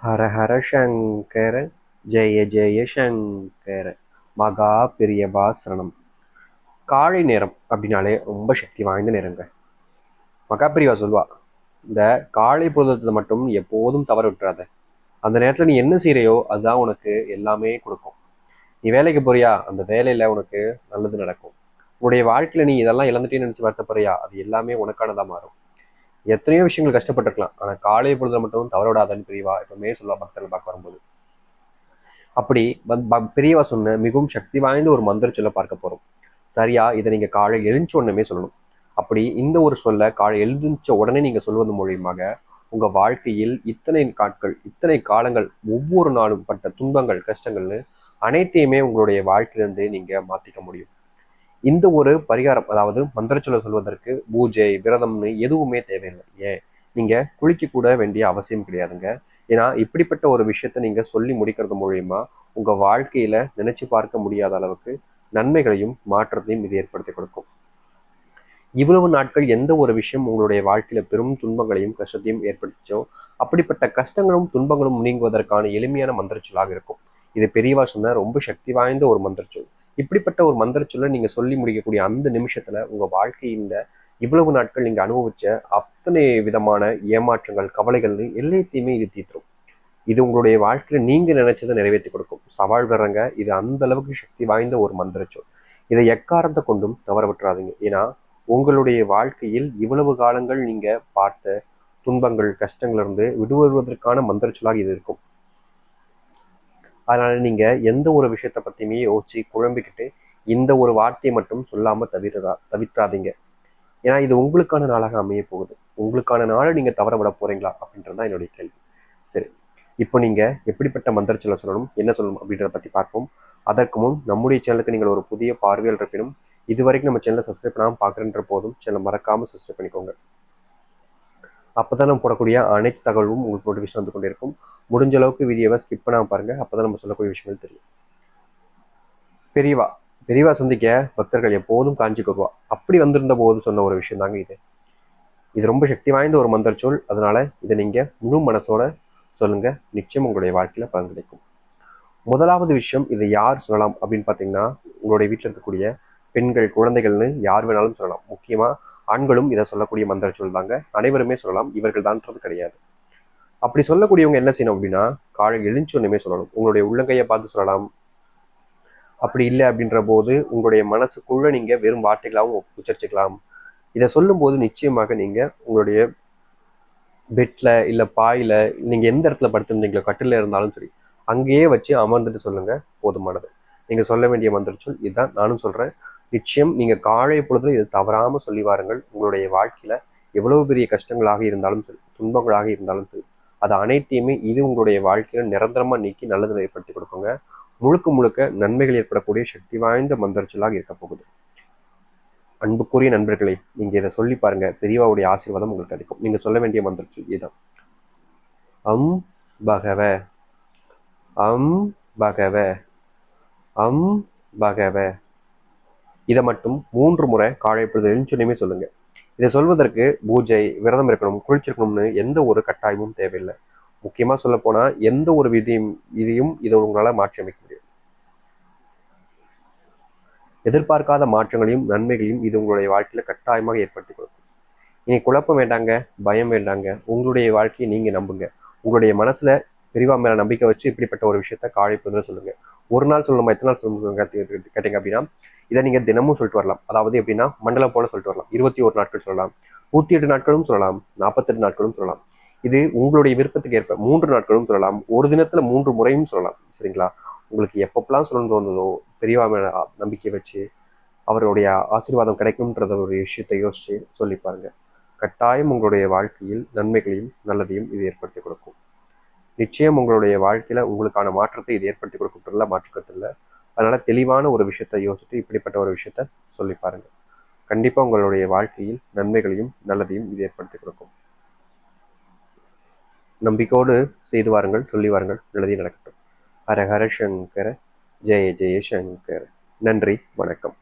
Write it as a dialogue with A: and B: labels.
A: ஹர ஹர சங்கர ஜெய ஜெய சங்கர மகா பெரியபா சரணம். காலை நேரம் அப்படின்னாலே ரொம்ப சக்தி வாய்ந்த நேரங்க. மகா பெரியவா சொல்வா, இந்த காலை பொழுதுல மட்டும் எப்போதும் தவற விட்டுறாத. அந்த நேரத்துல நீ என்ன செய்யறையோ அதுதான் உனக்கு எல்லாமே கொடுக்கும். நீ வேலைக்கு போறியா, அந்த வேலையில உனக்கு நல்லது நடக்கும். உன்னுடைய வாழ்க்கையில நீ இதெல்லாம் இழந்துட்டேன்னு நினைச்சு வருத்தப்படுறியா, அது எல்லாமே உனக்கானதா மாறும். எத்தனையோ விஷயங்கள் கஷ்டப்பட்டிருக்கலாம், ஆனா காலை பொழுதுல மட்டும் தவற விடாதன்னு பெரியவா எப்பவுமே சொல்லுவா பக்தர்கள் பார்க்க வரும்போது. அப்படி பெரியவா சொன்ன மிகவும் சக்தி வாய்ந்த ஒரு மந்திர சொல்ல பார்க்க போறோம். சரியா, இதை நீங்க காலை எழுந்த உடனே சொல்லணும். அப்படி இந்த ஒரு சொல்ல காலை எழுந்திருச்ச உடனே நீங்க சொல்வது மூலியமாக உங்க வாழ்க்கையில் இத்தனை நாட்கள் இத்தனை காலங்கள் ஒவ்வொரு நாளும் பட்ட துன்பங்கள் கஷ்டங்கள்னு அனைத்தையுமே உங்களுடைய வாழ்க்கையிலிருந்து நீங்க மாத்திக்க முடியும். இந்த ஒரு பரிகாரம், அதாவது மந்திரச்சொல்ல சொல்வதற்கு பூஜை விரதம்னு எதுவுமே தேவையில்லை. ஏன், நீங்க குளிக்க கூட வேண்டிய அவசியம் கிடையாதுங்க. ஏன்னா இப்படிப்பட்ட ஒரு விஷயத்த நீங்க சொல்லி முடிக்கிறது மூலியமா உங்க வாழ்க்கையில நினைச்சு பார்க்க முடியாத அளவுக்கு நன்மைகளையும் மாற்றத்தையும் இது ஏற்படுத்தி கொடுக்கும். இவ்வளவு நாட்கள் எந்த ஒரு விஷயம் உங்களுடைய வாழ்க்கையில பெரும் துன்பங்களையும் கஷ்டத்தையும் ஏற்படுத்திச்சோ, அப்படிப்பட்ட கஷ்டங்களும் துன்பங்களும் நீங்குவதற்கான எளிமையான மந்திரச்சொல்லாக இருக்கும். இது பெரியவா சொன்ன ரொம்ப சக்தி வாய்ந்த ஒரு மந்திரச்சொல். இப்படிப்பட்ட ஒரு மந்திரச்சொல்லை நீங்க சொல்லி முடிக்கக்கூடிய அந்த நிமிஷத்துல உங்க வாழ்க்கையில இவ்வளவு நாட்கள் நீங்க அனுபவிச்ச அத்தனை விதமான ஏமாற்றங்கள் கவலைகள் எல்லாத்தையுமே இது தீர்த்துரும். இது உங்களுடைய வாழ்க்கையில நீங்க நினைச்சதை நிறைவேற்றி கொடுக்கும். சவால் வர்றங்க, இது அந்த அளவுக்கு சக்தி வாய்ந்த ஒரு மந்திரச்சொல். இதை எக்காரணத்தை கொண்டும் தவற விட்டுறாதீங்க. ஏன்னா உங்களுடைய வாழ்க்கையில் இவ்வளவு காலங்கள் நீங்க பார்த்த துன்பங்கள் கஷ்டங்கள் இருந்து விடுபடுவதற்கான மந்திரச்சொல்லாக இது இருக்கும். அதனால நீங்க எந்த ஒரு விஷயத்த பத்தியுமே யோசிச்சு குழம்பிக்கிட்டு இந்த ஒரு வார்த்தையை மட்டும் சொல்லாம தவிர்க்காதீங்க. ஏன்னா இது உங்களுக்கான நாளாக அமைய போகுது. உங்களுக்கான நாளை நீங்க தவற விட போறீங்களா அப்படின்றதான் என்னுடைய கேள்வி. சரி, இப்போ நீங்க எப்படிப்பட்ட மந்திரச்சொல்ல சொல்லணும், என்ன சொல்லணும் அப்படின்றத பத்தி பார்ப்போம். அதற்கு முன் நம்முடைய சேனலுக்கு நீங்கள் ஒரு புதிய பார்வையில் இருப்பினும் இதுவரைக்கும் நம்ம சேனலை சப்ஸ்கிரைப் பண்ணாமல் பார்க்குறன்ற போதும் சேனலை மறக்காம சப்ஸ்கிரைப் பண்ணிக்கோங்க. அப்போதான் நம்ம போடக்கூடிய அனைத்து தகவலும் உங்களுக்கு நோட்டிஃபிகேஷன் வந்து கொண்டே இருக்கும். முடிஞ்ச அளவுக்கு வீடியோவை ஸ்கிப் பண்ணாமல் பாருங்க, அப்போதான் நம்ம சொல்லக்கூடிய விஷயங்கள் தெரியும். பெரியவா சந்திக்க பக்தர்கள் எப்போதும் காஞ்சிக்கு வருவா. அப்படி வந்திருந்த போது சொன்ன ஒரு விஷயம் தாங்க இது. இது ரொம்ப சக்தி வாய்ந்த ஒரு மந்திரச்சொல். அதனால இதை நீங்க முழு மனசோட சொல்லுங்க, நிச்சயம் உங்களுடைய வாழ்க்கையில பலன் கிடைக்கும். முதலாவது விஷயம், இதை யார் சொல்லலாம் அப்படின்னு பார்த்தீங்கன்னா, உங்களுடைய வீட்டில் இருக்கக்கூடிய பெண்கள் குழந்தைகள்னு யார் வேணாலும் சொல்லலாம். முக்கியமா ஆண்களும் இதை சொல்லக்கூடிய மந்திர சொல் தாங்க. அனைவருமே சொல்லலாம், இவர்கள் தான்றது கிடையாது. அப்படி சொல்லக்கூடியவங்க என்ன செய்யணும் அப்படின்னா, காலை எழுந்தோன்னுமே சொல்லணும். உங்களுடைய உள்ளங்கையை பார்த்து சொல்லலாம். அப்படி இல்லை அப்படின்ற போது உங்களுடைய மனசுக்குள்ள நீங்க வெறும் வார்த்தைகளாகவும் உச்சரிச்சுக்கலாம். இதை சொல்லும் போது நிச்சயமாக நீங்க உங்களுடைய பெட்ல இல்ல பாயில நீங்க எந்த இடத்துல படுத்திருந்தீங்களோ, கட்டில இருந்தாலும் சரி, அங்கேயே வச்சு அமர்ந்துட்டு சொல்லுங்க, போதுமானது. நீங்க சொல்ல வேண்டிய மந்திரச்சொல் இதுதான். நானும் சொல்றேன், நிச்சயம் நீங்க காலை பொழுதுல இது தவறாம சொல்லி வாருங்கள். உங்களுடைய வாழ்க்கையில எவ்வளவு பெரிய கஷ்டங்களாக இருந்தாலும் சரி, துன்பங்களாக இருந்தாலும் சரி, அது அனைத்தையுமே இது உங்களுடைய வாழ்க்கையில நிரந்தரமா நீக்கி நல்லது ஏற்படுத்தி கொடுக்குங்க. முழுக்க முழுக்க நன்மைகள் ஏற்படக்கூடிய சக்தி வாய்ந்த மந்திரச்சொல்லாக இருக்க போகுது. அன்புக்குரிய நண்பர்களே, நீங்க இதை சொல்லி பாருங்க, பெரியவாவுடைய ஆசீர்வாதம் உங்களுக்கு கிடைக்கும். நீங்க சொல்ல வேண்டிய மந்திரச்சொல் இதுதான். அம் பகவ அம் பகவ அம் பகவ. இதை மட்டும் 3 முறை காலை பொழுது எழுந்தோனையுமே சொல்லுங்க. இதை சொல்வதற்கு பூஜை விரதம் இருக்கணும் குளிச்சிருக்கணும்னு எந்த ஒரு கட்டாயமும் தேவையில்லை. முக்கியமா சொல்ல போனா எந்த ஒரு இதையும் இதை உங்களால மாற்றி அமைக்க முடியும். எதிர்பார்க்காத மாற்றங்களையும் நன்மைகளையும் இது உங்களுடைய வாழ்க்கையில கட்டாயமாக ஏற்படுத்தி கொடுக்கும். இனி குழப்பம் வேண்டாங்க, பயம் வேண்டாங்க. உங்களுடைய வாழ்க்கையை நீங்க நம்புங்க. உங்களுடைய மனசுல பெரியவா மேல நம்பிக்கை வச்சு இப்படிப்பட்ட ஒரு விஷயத்த காலை பொழுதுல சொல்லுங்க. ஒரு நாள் சொல்லணுமா, எத்தனை நாள் சொல்லுங்க கேட்டீங்க அப்படின்னா, இதை நீங்க தினமும் சொல்லிட்டு வரலாம். அதாவது எப்படின்னா மண்டலம் போல சொல்லிட்டு வரலாம். 21 நாட்கள் சொல்லலாம், 108 நாட்களும் சொல்லலாம், 48 நாட்களும் சொல்லலாம். இது உங்களுடைய விருப்பத்துக்கு ஏற்ப 3 நாட்களும் சொல்லலாம், ஒரு தினத்துல 3 முறையும் சொல்லலாம். சரிங்களா? உங்களுக்கு எப்பப்பெல்லாம் சொல்லணும்னு தோணுதோ பெரியவா மேல நம்பிக்கை வச்சு அவருடைய ஆசீர்வாதம் கிடைக்கும்ன்றத ஒரு விஷயத்தை யோசிச்சு சொல்லி பாருங்க. கட்டாயம் உங்களுடைய வாழ்க்கையில் நன்மைகளையும் நல்லதையும் இது ஏற்படுத்தி கொடுக்கும். நிச்சயம் உங்களுடைய வாழ்க்கையில உங்களுக்கான மாற்றத்தை இது ஏற்படுத்தி கொடுக்கறதுல மாற்றுக்கிறது இல்லை. அதனால தெளிவான ஒரு விஷயத்தை யோசிச்சுட்டு இப்படிப்பட்ட ஒரு விஷயத்த சொல்லி பாருங்க. கண்டிப்பா உங்களுடைய வாழ்க்கையில் நன்மைகளையும் நல்லதையும் இது ஏற்படுத்தி கொடுக்கும். நம்பிக்கையோடு செய்து வாருங்கள், சொல்லி வாருங்கள், நல்லதையும் நடக்கட்டும். ஹர ஹர சங்கர ஜெய ஜெய சங்கர. நன்றி, வணக்கம்.